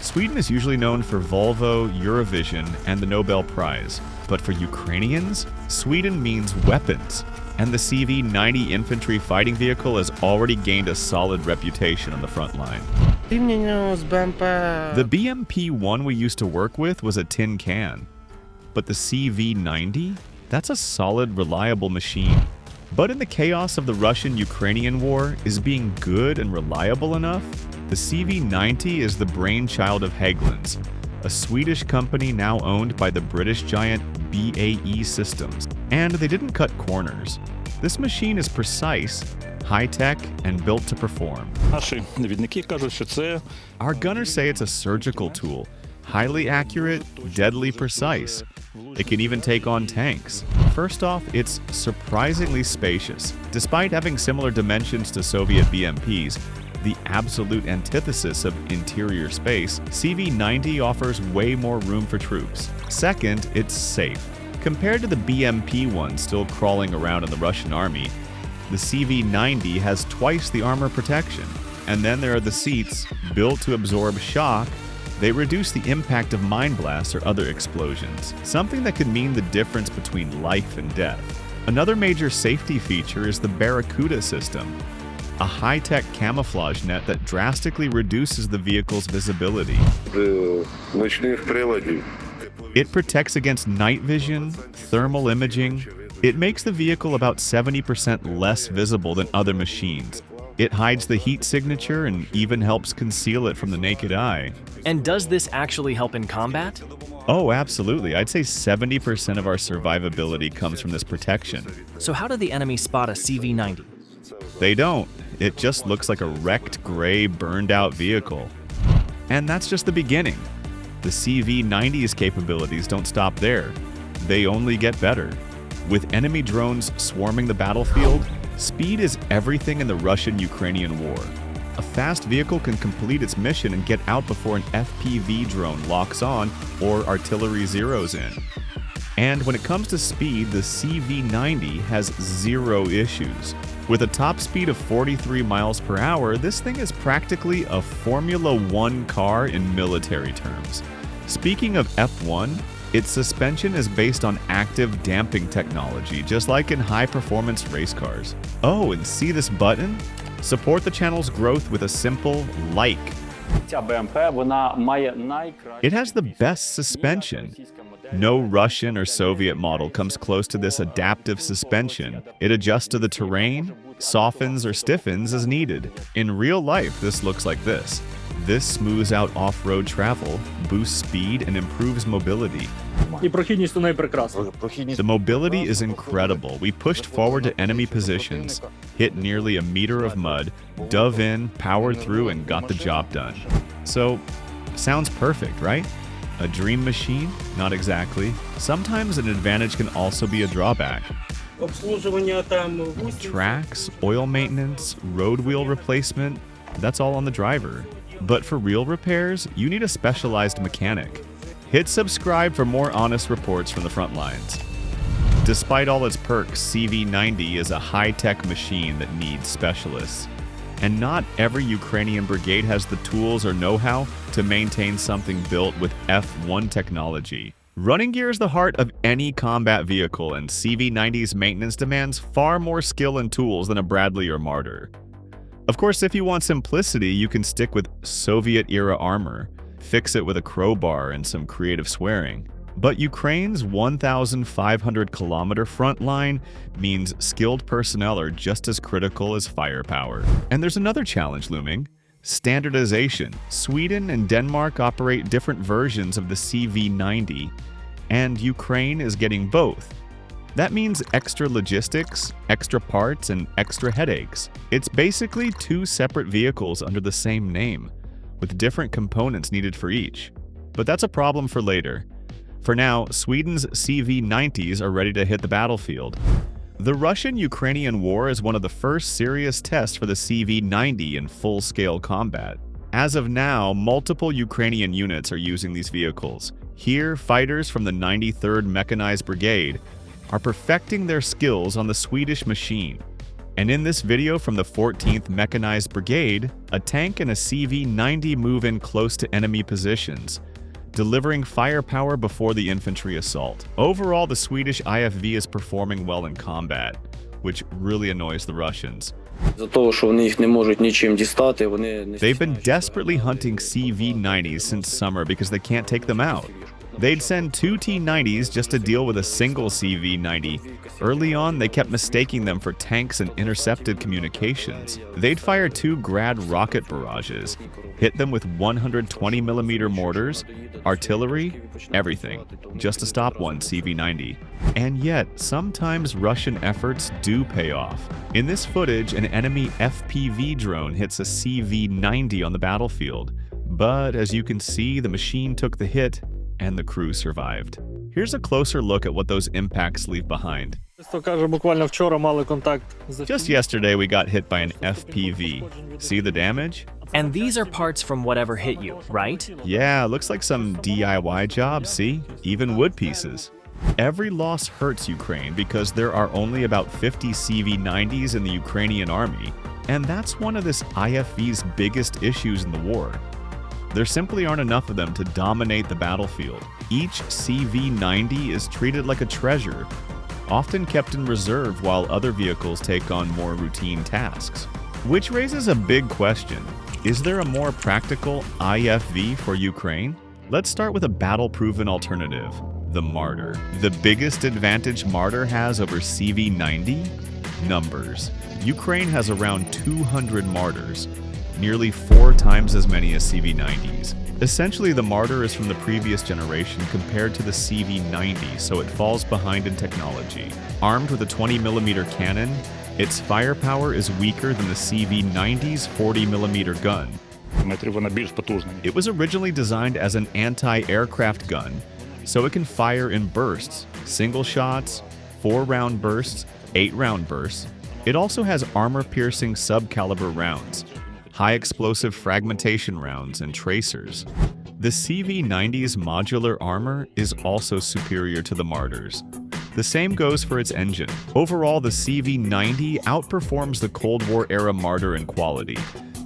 Sweden is usually known for Volvo, Eurovision, and the Nobel Prize. But for Ukrainians, Sweden means weapons, and the CV90 infantry fighting vehicle has already gained a solid reputation on the front line. The BMP-1 we used to work with was a tin can. But the CV90? That's a solid, reliable machine. But in the chaos of the Russian-Ukrainian war, is being good and reliable enough? The CV90 is the brainchild of Hägglunds, a Swedish company now owned by the British giant BAE Systems. And they didn't cut corners. This machine is precise, high-tech, and built to perform. Our gunners say it's a surgical tool, highly accurate, deadly precise. It can even take on tanks. First off, it's surprisingly spacious. Despite having similar dimensions to Soviet BMPs, the absolute antithesis of interior space, CV90 offers way more room for troops. Second, it's safe. Compared to the BMP-1 still crawling around in the Russian army, the CV90 has twice the armor protection. And then there are the seats, built to absorb shock. They reduce the impact of mine blasts or other explosions, something that could mean the difference between life and death. Another major safety feature is the Barracuda system, a high-tech camouflage net that drastically reduces the vehicle's visibility. It protects against night vision, thermal imaging. It makes the vehicle about 70% less visible than other machines. It hides the heat signature and even helps conceal it from the naked eye. And does this actually help in combat? Oh, absolutely. I'd say 70% of our survivability comes from this protection. So how do the enemy spot a CV90? They don't. It just looks like a wrecked, gray, burned-out vehicle. And that's just the beginning. The CV90's capabilities don't stop there. They only get better. With enemy drones swarming the battlefield, speed is everything in the Russian-Ukrainian war. A fast vehicle can complete its mission and get out before an FPV drone locks on or artillery zeroes in. And when it comes to speed, the CV90 has zero issues. With a top speed of 43 miles per hour, this thing is practically a Formula One car in military terms. Speaking of F1, its suspension is based on active damping technology, just like in high-performance race cars. Oh, and see this button? Support the channel's growth with a simple like. It has the best suspension. No Russian or Soviet model comes close to this adaptive suspension. It adjusts to the terrain, softens or stiffens as needed. In real life, this looks like this. This smooths out off-road travel, boosts speed, and improves mobility. The mobility is incredible. We pushed forward to enemy positions, hit nearly a meter of mud, dove in, powered through, and got the job done. So, sounds perfect, right? A dream machine? Not exactly. Sometimes an advantage can also be a drawback. Tracks, oil maintenance, road wheel replacement, that's all on the driver. But for real repairs, you need a specialized mechanic. Hit subscribe for more honest reports from the front lines. Despite all its perks, CV90 is a high-tech machine that needs specialists. And not every Ukrainian brigade has the tools or know-how to maintain something built with F1 technology. Running gear is the heart of any combat vehicle, and CV90's maintenance demands far more skill and tools than a Bradley or Marder. Of course, if you want simplicity, you can stick with Soviet-era armor, fix it with a crowbar and some creative swearing. But Ukraine's 1,500-kilometer front line means skilled personnel are just as critical as firepower. And there's another challenge looming: standardization. Sweden and Denmark operate different versions of the CV90, and Ukraine is getting both. That means extra logistics, extra parts, and extra headaches. It's basically two separate vehicles under the same name, with different components needed for each. But that's a problem for later. For now, Sweden's CV90s are ready to hit the battlefield. The Russian-Ukrainian war is one of the first serious tests for the CV90 in full-scale combat. As of now, multiple Ukrainian units are using these vehicles. Here, fighters from the 93rd Mechanized Brigade are perfecting their skills on the Swedish machine. And in this video from the 14th Mechanized Brigade, a tank and a CV90 move in close to enemy positions, delivering firepower before the infantry assault. Overall, the Swedish IFV is performing well in combat, which really annoys the Russians. They've been desperately hunting CV90s since summer because they can't take them out. They'd send two T90s just to deal with a single CV90. Early on, they kept mistaking them for tanks and intercepted communications. They'd fire two Grad rocket barrages, hit them with 120mm mortars, artillery, everything, just to stop one CV90. And yet, sometimes Russian efforts do pay off. In this footage, an enemy FPV drone hits a CV90 on the battlefield. But as you can see, the machine took the hit and the crew survived. Here's a closer look at what those impacts leave behind. Just yesterday, we got hit by an FPV. See the damage? And these are parts from whatever hit you, right? Yeah, looks like some DIY job, see? Even wood pieces. Every loss hurts Ukraine because there are only about 50 CV90s in the Ukrainian army, and that's one of this IFV's biggest issues in the war. There simply aren't enough of them to dominate the battlefield. Each CV90 is treated like a treasure, often kept in reserve while other vehicles take on more routine tasks. Which raises a big question. Is there a more practical IFV for Ukraine? Let's start with a battle-proven alternative, the Marder. The biggest advantage Marder has over CV90? Numbers. Ukraine has around 200 Marders, nearly 4 times as many as CV90s. Essentially, the Marder is from the previous generation compared to the CV90, so it falls behind in technology. Armed with a 20mm cannon, its firepower is weaker than the CV90's 40mm gun. It was originally designed as an anti-aircraft gun, so it can fire in bursts, single shots, 4-round bursts, 8-round bursts. It also has armor-piercing sub-caliber rounds, high-explosive fragmentation rounds, and tracers. The CV90's modular armor is also superior to the Marders. The same goes for its engine. Overall, the CV90 outperforms the Cold War-era Marder in quality,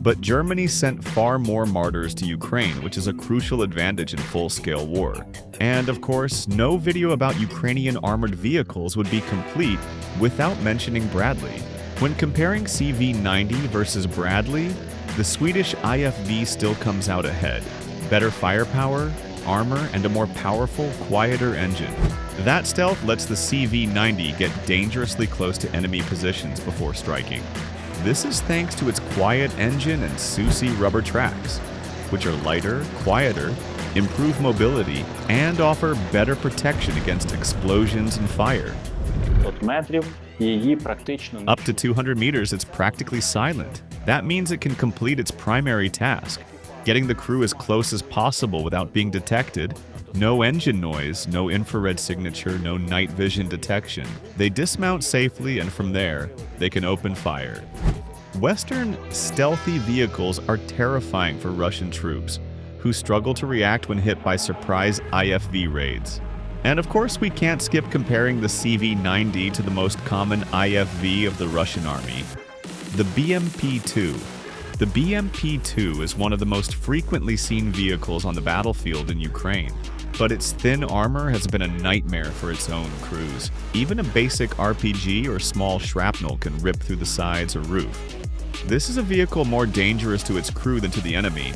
but Germany sent far more Marders to Ukraine, which is a crucial advantage in full-scale war. And of course, no video about Ukrainian armored vehicles would be complete without mentioning Bradley. When comparing CV90 versus Bradley, the Swedish IFV still comes out ahead. Better firepower, armor, and a more powerful, quieter engine. That stealth lets the CV90 get dangerously close to enemy positions before striking. This is thanks to its quiet engine and Susi rubber tracks, which are lighter, quieter, improve mobility, and offer better protection against explosions and fire. Up to 200 meters, it's practically silent. That means it can complete its primary task, getting the crew as close as possible without being detected. No engine noise, no infrared signature, no night vision detection. They dismount safely, and from there, they can open fire. Western stealthy vehicles are terrifying for Russian troops, who struggle to react when hit by surprise IFV raids. And of course, we can't skip comparing the CV90 to the most common IFV of the Russian army, the BMP-2. The BMP-2 is one of the most frequently seen vehicles on the battlefield in Ukraine, but its thin armor has been a nightmare for its own crews. Even a basic RPG or small shrapnel can rip through the sides or roof. This is a vehicle more dangerous to its crew than to the enemy,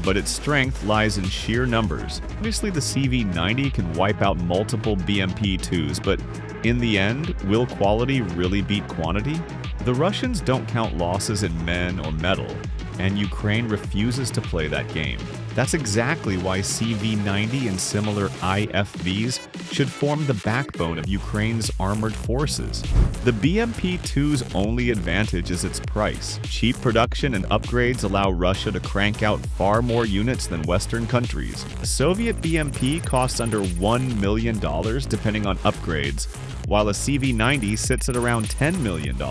but its strength lies in sheer numbers. Obviously, the CV90 can wipe out multiple BMP-2s, but in the end, will quality really beat quantity? The Russians don't count losses in men or metal, and Ukraine refuses to play that game. That's exactly why CV90 and similar IFVs should form the backbone of Ukraine's armored forces. The BMP-2's only advantage is its price. Cheap production and upgrades allow Russia to crank out far more units than Western countries. A Soviet BMP costs under $1 million depending on upgrades, while a CV90 sits at around $10 million.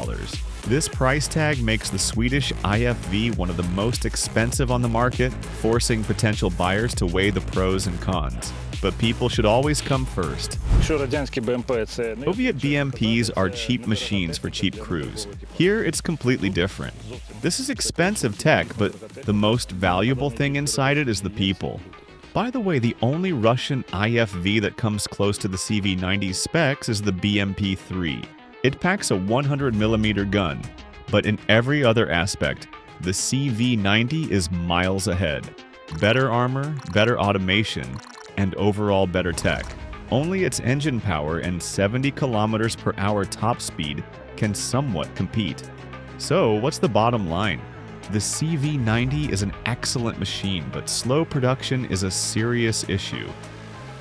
This price tag makes the Swedish IFV one of the most expensive on the market, forcing potential buyers to weigh the pros and cons. but people should always come first. Soviet BMPs are cheap machines for cheap crews. Here, it's completely different. This is expensive tech, but the most valuable thing inside it is the people. By the way, the only Russian IFV that comes close to the CV90 specs is the BMP-3. It packs a 100mm gun, but in every other aspect, the CV90 is miles ahead. Better armor, better automation, and overall better tech. Only its engine power and 70 km/h top speed can somewhat compete. So, what's the bottom line? The CV90 is an excellent machine, but slow production is a serious issue.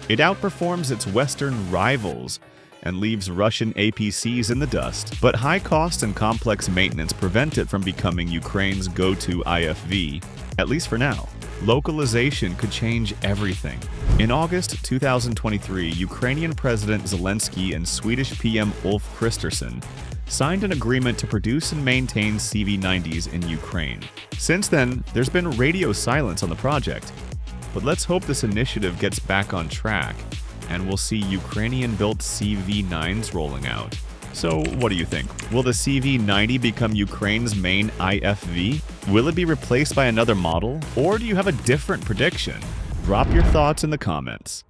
It outperforms its Western rivals and leaves Russian APCs in the dust, but high cost and complex maintenance prevent it from becoming Ukraine's go-to IFV, at least for now. Localization could change everything. In August 2023, Ukrainian President Zelensky and Swedish PM Ulf Kristersson signed an agreement to produce and maintain CV90s in Ukraine. Since then, there's been radio silence on the project. But let's hope this initiative gets back on track, and we'll see Ukrainian-built CV9s rolling out. So, what do you think? Will the CV90 become Ukraine's main IFV? Will it be replaced by another model? Or do you have a different prediction? Drop your thoughts in the comments.